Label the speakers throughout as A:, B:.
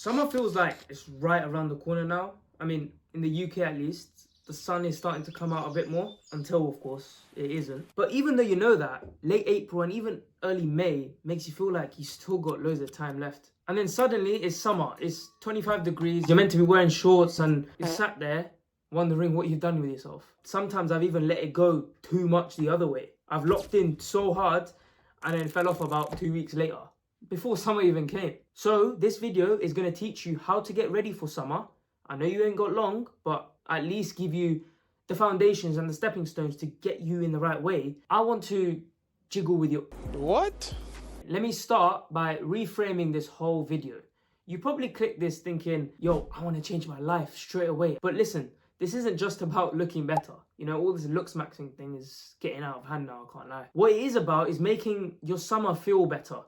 A: Summer feels like it's right around the corner now. I mean, in the UK at least, the sun is starting to come out a bit more, until of course it isn't. But even though you know that, late April and even early May makes you feel like you still got loads of time left. And then suddenly it's summer, it's 25 degrees, you're meant to be wearing shorts and you're sat there wondering what you've done with yourself. Sometimes I've even let it go too much the other way. I've locked in so hard and then fell off about 2 weeks later, before summer even came. So this video is going to teach you how to get ready for summer. I know you ain't got long, but at least give you the foundations and the stepping stones to get you in the right way. I want to jiggle with your...
B: What?
A: Let me start by reframing this whole video. You probably clicked this thinking, yo, I want to change my life straight away. But listen, this isn't just about looking better. You know, all this looks maxing thing is getting out of hand now, I can't lie. What it is about is making your summer feel better.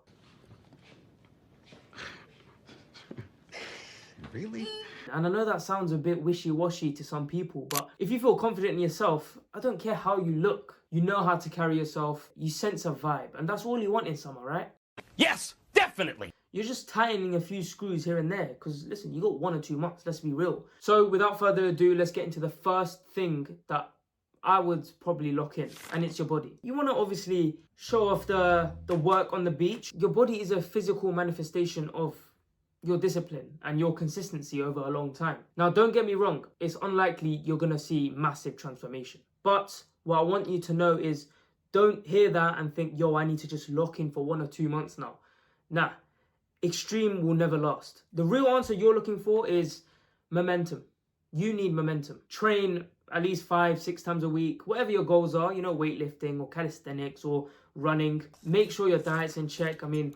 B: Really?
A: And I know that sounds a bit wishy-washy to some people, but if you feel confident in yourself, I don't care how you look. You know how to carry yourself, you sense a vibe, and that's all you want in summer, right?
C: Yes, definitely.
A: You're just tightening a few screws here and there, because listen, you got 1 or 2 months, let's be real. So without further ado, let's get into the first thing that I would probably lock in, and it's your body. You want to obviously show off the work on the beach. Your body is a physical manifestation of your discipline and your consistency over a long time. Now, don't get me wrong, it's unlikely you're going to see massive transformation. But what I want you to know is, don't hear that and think, yo, I need to just lock in for 1 or 2 months now. Nah, extreme will never last. The real answer you're looking for is momentum. You need momentum. Train at least 5-6 times a week, whatever your goals are, you know, weightlifting or calisthenics or running. Make sure your diet's in check. I mean,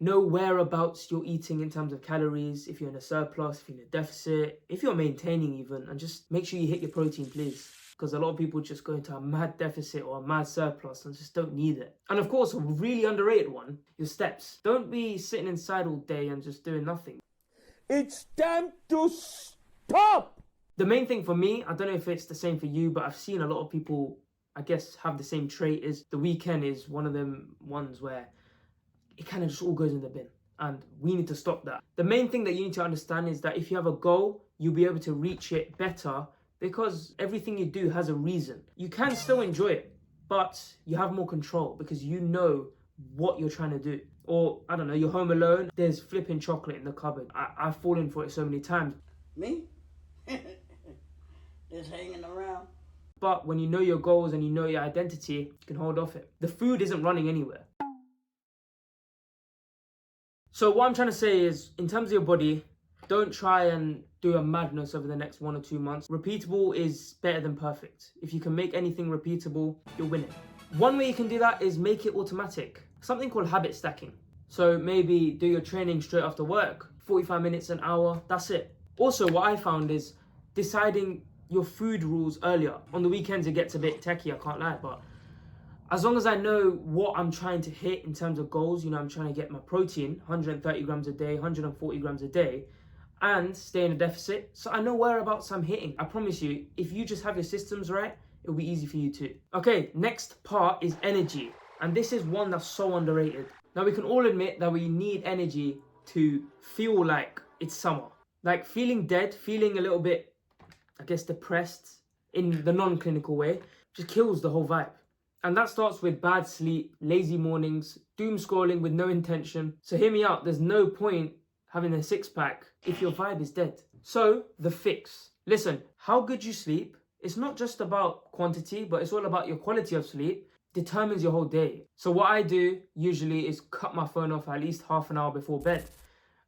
A: know whereabouts you're eating in terms of calories, if you're in a surplus, if you're in a deficit, if you're maintaining even, and just make sure you hit your protein, please. Because a lot of people just go into a mad deficit or a mad surplus and just don't need it. And of course, a really underrated one, your steps. Don't be sitting inside all day and just doing nothing.
C: It's time to stop.
A: The main thing for me, I don't know if it's the same for you, but I've seen a lot of people, I guess, have the same trait, is the weekend is one of them ones where it kind of just all goes in the bin, and we need to stop that. The main thing that you need to understand is that if you have a goal, you'll be able to reach it better because everything you do has a reason. You can still enjoy it, but you have more control because you know what you're trying to do. Or, I don't know, you're home alone, there's flipping chocolate in the cupboard. I've fallen for it so many times.
D: Me? Just hanging around.
A: But when you know your goals and you know your identity, you can hold off it. The food isn't running anywhere. So what I'm trying to say is, in terms of your body, don't try and do a madness over the next 1 or 2 months. Repeatable is better than perfect. If you can make anything repeatable, you'll win it. One way you can do that is make it automatic. Something called habit stacking. So maybe do your training straight after work, 45 minutes, an hour, that's it. Also, what I found is deciding your food rules earlier. On the weekends, it gets a bit techie, I can't lie, but as long as I know what I'm trying to hit in terms of goals, you know, I'm trying to get my protein, 130 grams a day, 140 grams a day, and stay in a deficit, so I know whereabouts I'm hitting. I promise you, if you just have your systems right, it'll be easy for you too. Okay, next part is energy. And this is one that's so underrated. Now, we can all admit that we need energy to feel like it's summer. Like feeling dead, feeling a little bit, I guess, depressed in the non-clinical way, just kills the whole vibe. And that starts with bad sleep, lazy mornings, doom scrolling with no intention. So hear me out, there's no point having a six-pack if your vibe is dead. So, the fix. Listen, how good you sleep, it's not just about quantity, but it's all about your quality of sleep, determines your whole day. So what I do usually is cut my phone off at least half an hour before bed.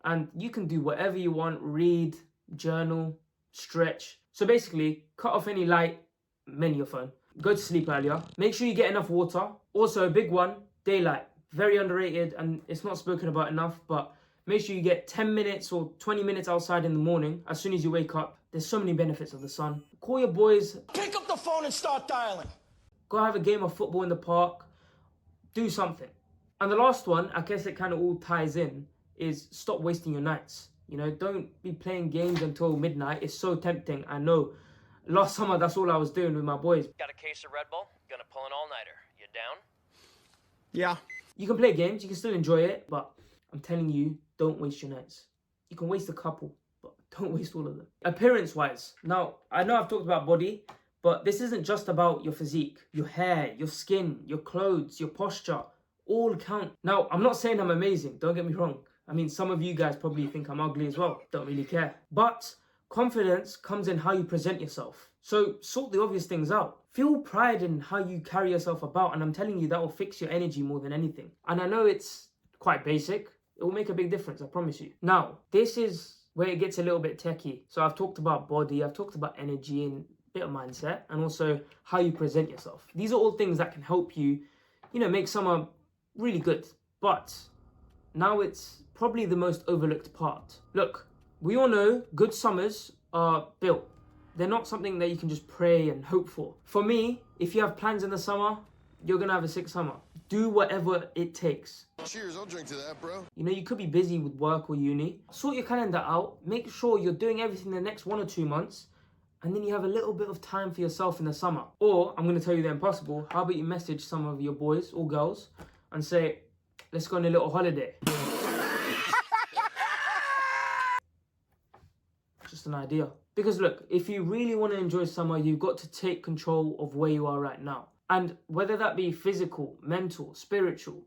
A: And you can do whatever you want, read, journal, stretch. So basically, cut off any light, mainly your phone. Go to sleep earlier. Make sure you get enough water. Also, a big one, daylight. Very underrated and it's not spoken about enough, but make sure you get 10 minutes or 20 minutes outside in the morning as soon as you wake up. There's so many benefits of the sun. Call your boys.
C: Pick up the phone and start dialing.
A: Go have a game of football in the park. Do something. And the last one, I guess it kind of all ties in, is stop wasting your nights. You know, don't be playing games until midnight. It's so tempting, I know. Last summer, that's all I was doing with my boys.
E: Got a case of Red Bull? Gonna pull an all-nighter. You down?
B: Yeah.
A: You can play games, you can still enjoy it, but I'm telling you, don't waste your nights. You can waste a couple, but don't waste all of them. Appearance-wise, now, I know I've talked about body, but this isn't just about your physique. Your hair, your skin, your clothes, your posture, all count. Now, I'm not saying I'm amazing, don't get me wrong. I mean, some of you guys probably think I'm ugly as well. Don't really care. But confidence comes in how you present yourself. So sort the obvious things out. Feel pride in how you carry yourself about, and I'm telling you, that will fix your energy more than anything. And I know it's quite basic. It will make a big difference, I promise you. Now, this is where it gets a little bit techie. So I've talked about body, I've talked about energy and a bit of mindset, and also how you present yourself. These are all things that can help you, make summer really good. But now it's probably the most overlooked part. Look, we all know good summers are built. They're not something that you can just pray and hope for. For me, if you have plans in the summer, you're gonna have a sick summer. Do whatever it takes.
B: Cheers, I'll drink to that, bro.
A: You could be busy with work or uni. Sort your calendar out. Make sure you're doing everything the next 1 or 2 months. And then you have a little bit of time for yourself in the summer. Or, I'm gonna tell you the impossible. How about you message some of your boys or girls and say, let's go on a little holiday. Just an idea. Because look, if you really want to enjoy summer, you've got to take control of where you are right now. And whether that be physical, mental, spiritual,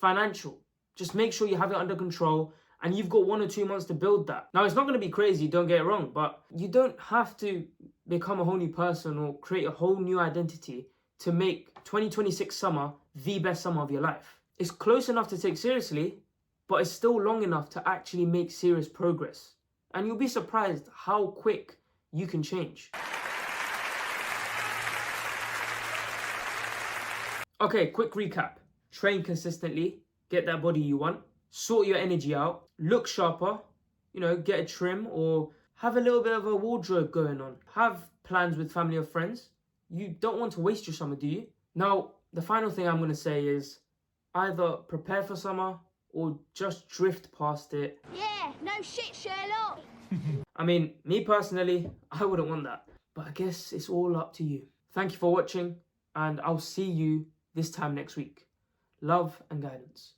A: financial, just make sure you have it under control and you've got 1 or 2 months to build that. Now, it's not going to be crazy, don't get it wrong, but you don't have to become a whole new person or create a whole new identity to make 2026 summer the best summer of your life. It's close enough to take seriously, but it's still long enough to actually make serious progress. And you'll be surprised how quick you can change. Okay, quick recap. Train consistently, get that body you want, sort your energy out, look sharper, get a trim or have a little bit of a wardrobe going on. Have plans with family or friends. You don't want to waste your summer, do you? Now, the final thing I'm going to say is either prepare for summer or just drift past it.
D: Yeah, no shit, Sherlock.
A: I mean, me personally, I wouldn't want that. But I guess it's all up to you. Thank you for watching, and I'll see you this time next week. Love and guidance.